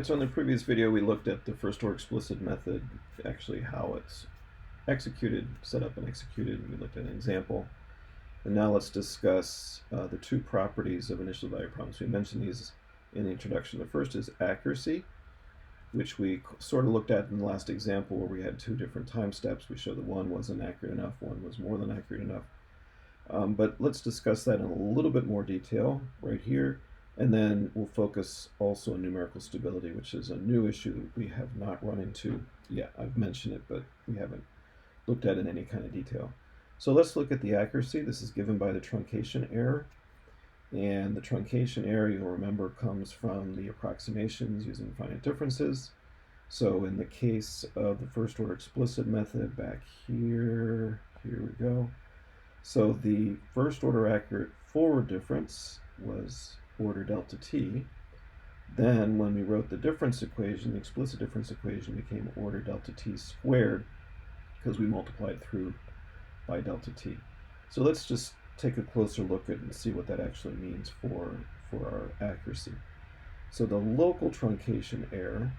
So in the previous video we looked at the first order explicit method, actually how it's executed, set up and executed. We looked at an example. And now let's discuss the two properties of initial value promise. We mentioned these in the introduction. The first is accuracy, which we sort of looked at in the last example where we had two different time steps. We showed that one wasn't accurate enough, one was more than accurate enough. But let's discuss that in a little bit more detail right here. And then we'll focus also on numerical stability, which is a new issue we have not run into yet. I've mentioned it, but we haven't looked at it in any kind of detail. So let's look at the accuracy. This is given by the truncation error. And the truncation error, you'll remember, comes from the approximations using finite differences. So in the case of the first order explicit method back here we go. So the first order accurate forward difference was order delta t. Then when we wrote the difference equation, the explicit difference equation became order delta t squared because we multiplied through by delta t. So let's just take a closer look at it and see what that actually means for our accuracy. So the local truncation error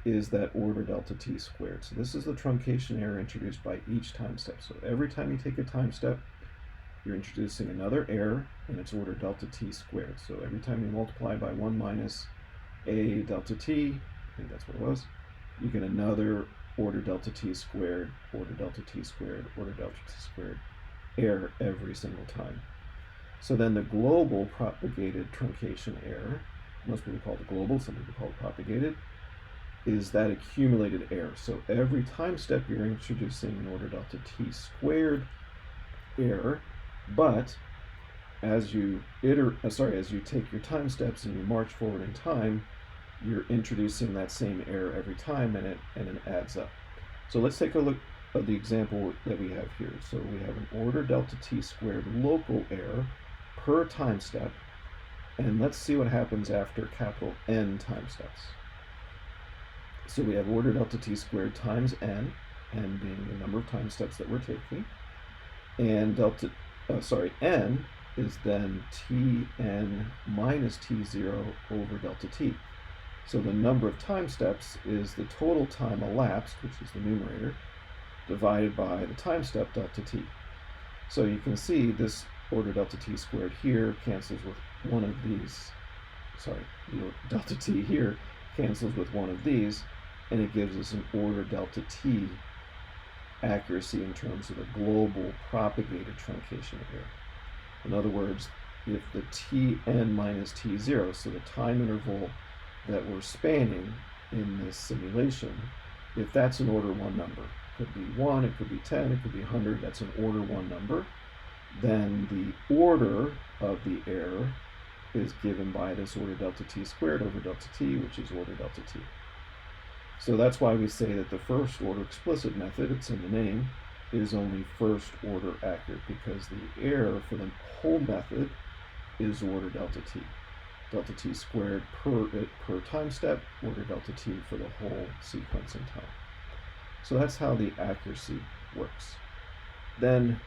is that order delta t squared. So this is the truncation error introduced by each time step. So every time you take a time step, you're introducing another error, and it's order delta t squared. So every time you multiply by 1 minus a delta t, I think that's what it was, you get another order delta t squared, order delta t squared, order delta t squared error every single time. So then the global propagated truncation error, most people call it global, some people call it propagated, is that accumulated error. So every time step you're introducing an order delta t squared error, but as you take your time steps and you march forward in time, you're introducing that same error every time, and it adds up. So let's take a look at the example that we have here. So we have an order delta t squared local error per time step, and let's see what happens after capital N time steps. So we have order delta t squared times n being the number of time steps that we're taking, and n is then tn minus t0 over delta t. So the number of time steps is the total time elapsed, which is the numerator, divided by the time step delta t. So you can see this order delta t squared here cancels with one of these. Delta t here cancels with one of these, and it gives us an order delta t accuracy in terms of the global propagated truncation error. In other words, if the tn minus t0, so the time interval that we're spanning in this simulation, if that's an order 1 number, it could be 1, it could be 10, it could be 100, that's an order 1 number, then the order of the error is given by this order delta t squared over delta t, which is order delta t. So that's why we say that the first order explicit method, it's in the name, is only first order accurate, because the error for the whole method is order delta t. Delta t squared per time step, order delta t for the whole sequence in time. So that's how the accuracy works. Then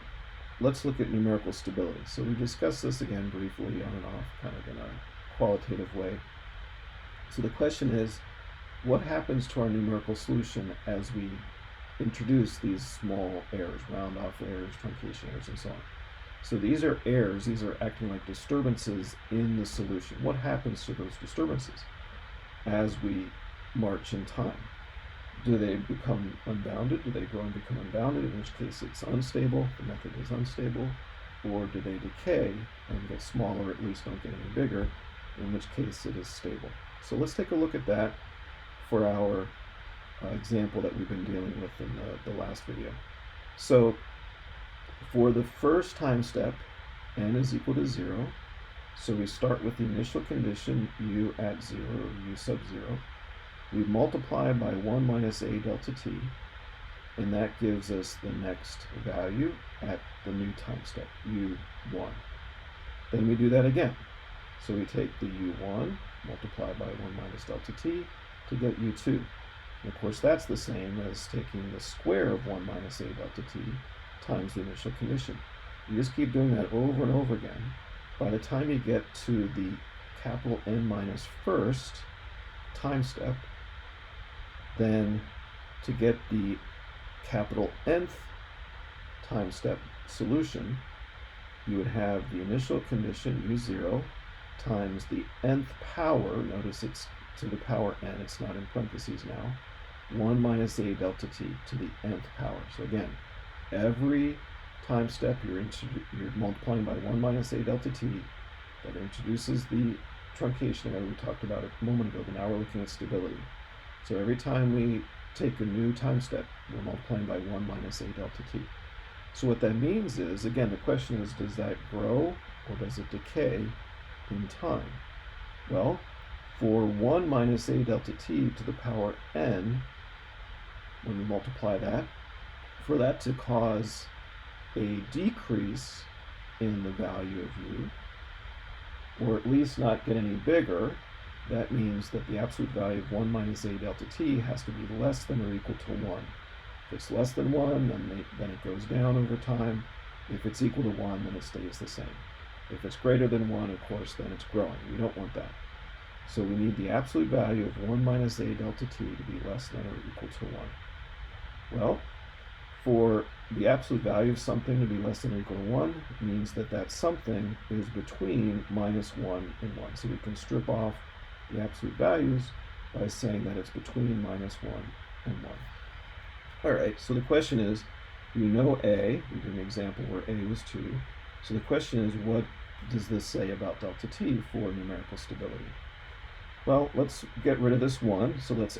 let's look at numerical stability. So we discussed this again briefly on and off, kind of in a qualitative way. So the question is, what happens to our numerical solution as we introduce these small errors, round off errors, truncation errors, and so on? So these are errors, these are acting like disturbances in the solution. What happens to those disturbances as we march in time? Do they become unbounded? Do they grow and become unbounded, in which case it's unstable, the method is unstable? Or do they decay and get smaller, at least don't get any bigger, in which case it is stable? So let's take a look at that for our example that we've been dealing with in the last video. So for the first time step, n is equal to 0. So we start with the initial condition u at 0, or u sub 0. We multiply by 1 minus a delta t, and that gives us the next value at the new time step, u1. Then we do that again. So we take the u1, multiply by 1 minus delta t to get u2. And of course that's the same as taking the square of 1 minus a delta t times the initial condition. You just keep doing that over and over again. By the time you get to the capital N minus first, time step, then to get the capital Nth time step solution, you would have the initial condition u0 times the nth power, notice it's to the power n, it's not in parentheses now, 1 minus a delta t to the nth power. So again, every time step you're multiplying by 1 minus a delta t. That introduces the truncation error we talked about a moment ago, but now we're looking at stability. So every time we take a new time step, we're multiplying by 1 minus a delta t. So what that means is, again, the question is, does that grow or does it decay in time? Well, for 1 minus a delta t to the power n, when we multiply that, for that to cause a decrease in the value of u, or at least not get any bigger, that means that the absolute value of 1 minus a delta t has to be less than or equal to 1. If it's less than 1, then it goes down over time. If it's equal to 1, then it stays the same. If it's greater than 1, of course, then it's growing. We don't want that. So we need the absolute value of 1 minus a delta t to be less than or equal to 1. Well, for the absolute value of something to be less than or equal to 1 means that that something is between minus 1 and 1. So we can strip off the absolute values by saying that it's between minus 1 and 1. All right, so the question is, we know A, we did an example where A was 2. So the question is, what does this say about delta t for numerical stability? Well, let's get rid of this 1. So let's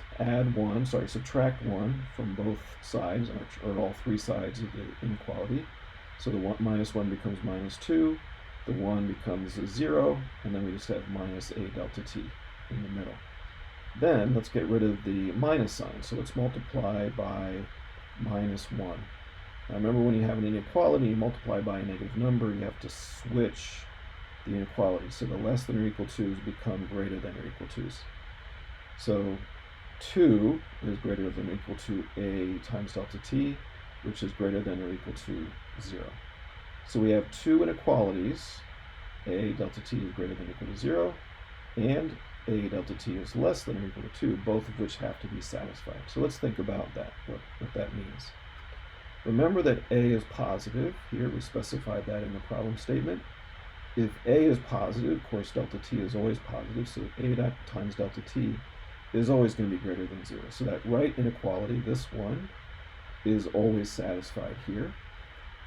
subtract 1 from both sides, or all three sides of the inequality. So the minus 1 becomes minus 2, the 1 becomes a 0, and then we just have minus a delta t in the middle. Then let's get rid of the minus sign. So let's multiply by minus 1. Now remember, when you have an inequality, you multiply by a negative number, you have to switch the inequality. So the less than or equal to's become greater than or equal to's. So 2 is greater than or equal to a times delta t, which is greater than or equal to 0. So we have two inequalities. A delta t is greater than or equal to 0, and a delta t is less than or equal to 2, both of which have to be satisfied. So let's think about that, what that means. Remember that a is positive. Here we specified that in the problem statement. If a is positive, of course delta t is always positive, so a times delta t is always going to be greater than 0. So that right inequality, this one, is always satisfied here,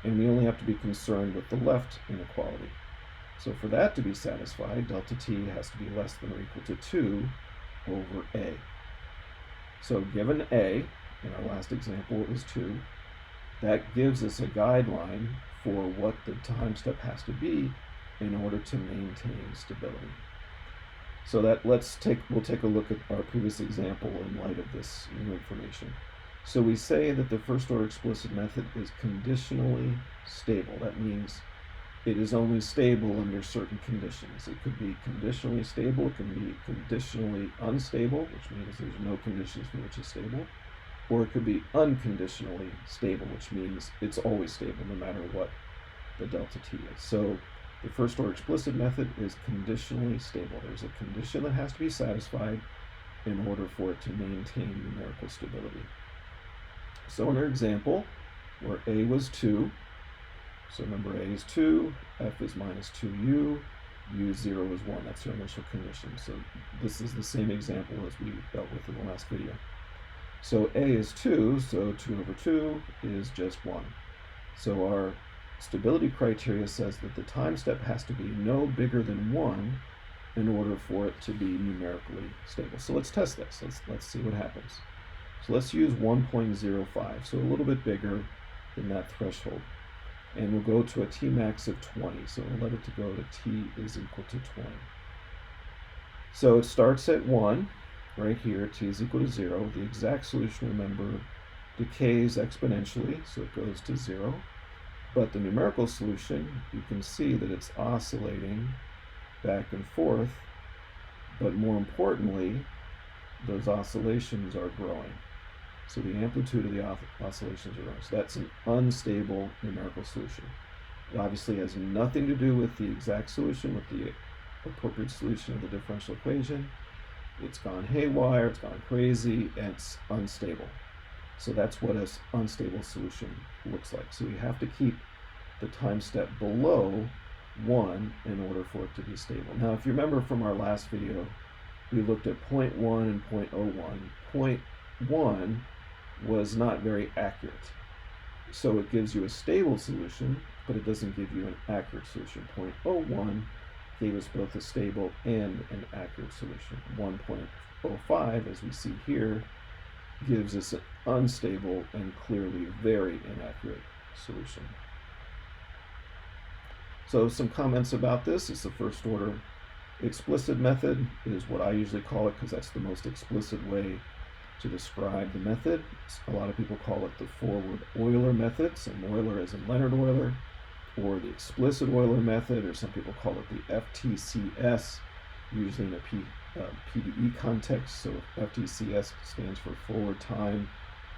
and we only have to be concerned with the left inequality. So for that to be satisfied, delta t has to be less than or equal to 2 over a. So given a, in our last example it was 2, that gives us a guideline for what the time step has to be in order to maintain stability. So that we'll take a look at our previous example in light of this new information. So we say that the first order explicit method is conditionally stable. That means it is only stable under certain conditions. It could be conditionally stable, it can be conditionally unstable, which means there's no conditions for which it's stable, or it could be unconditionally stable, which means it's always stable no matter what the delta t is. So the first order explicit method is conditionally stable. There's a condition that has to be satisfied in order for it to maintain numerical stability. So in our example, where a was 2, so remember a is 2, f is minus 2u, u0 is 1. That's our initial condition. So this is the same example as we dealt with in the last video. So a is 2, so 2 over 2 is just 1. So our stability criteria says that the time step has to be no bigger than 1 in order for it to be numerically stable. So let's test this. Let's see what happens. So let's use 1.05, so a little bit bigger than that threshold. And we'll go to a t max of 20, so we'll let it to go to t is equal to 20. So it starts at 1, right here, t is equal to 0. The exact solution, remember, decays exponentially, so it goes to 0. But the numerical solution, you can see that it's oscillating back and forth, but more importantly, those oscillations are growing. So the amplitude of the oscillations are growing. So that's an unstable numerical solution. It obviously has nothing to do with the exact solution, with the appropriate solution of the differential equation. it's gone haywire, it's gone crazy, and it's unstable. So that's what an unstable solution looks like. So you have to keep the time step below 1 in order for it to be stable. Now, if you remember from our last video, we looked at 0.1 and 0.01. 0.1 was not very accurate. So it gives you a stable solution, but it doesn't give you an accurate solution. 0.01 gave us both a stable and an accurate solution. 1.05, as we see here, gives us an unstable and clearly very inaccurate solution. So some comments about this is the first order explicit method is what I usually call it because that's the most explicit way to describe the method. A lot of people call it the forward Euler method, so Euler as in Leonard Euler, or the explicit Euler method, or some people call it the FTCS, usually in a PDE context. So FTCS stands for forward time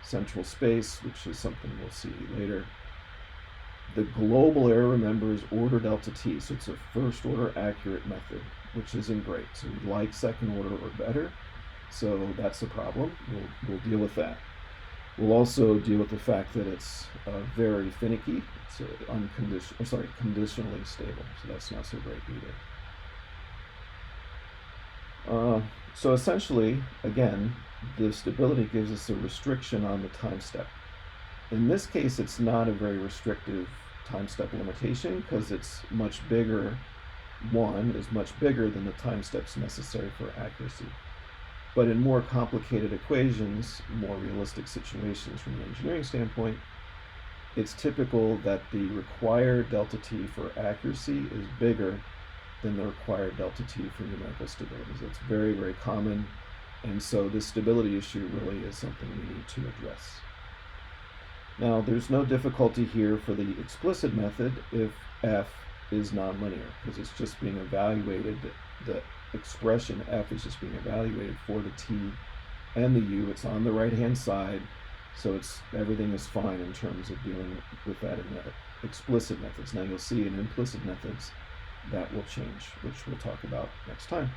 central space, which is something we'll see later. The global error, remember, is order delta t, so it's a first order accurate method, which isn't great. So we like second order or better, so that's the problem. We'll deal with that. We'll also deal with the fact that it's very finicky. It's conditionally stable, so that's not so great either. So essentially, again, the stability gives us a restriction on the time step. In this case, it's not a very restrictive time step limitation because it's much bigger. 1 is much bigger than the time steps necessary for accuracy. But in more complicated equations, more realistic situations from an engineering standpoint, it's typical that the required delta t for accuracy is bigger than the required delta t for numerical stability. So it's very, very common. And so this stability issue really is something we need to address. Now, there's no difficulty here for the explicit method if f is nonlinear, because it's just being evaluated, the expression f is just being evaluated for the t and the u. It's on the right-hand side, so everything is fine in terms of dealing with that in the explicit methods. Now, you'll see in implicit methods that will change, which we'll talk about next time.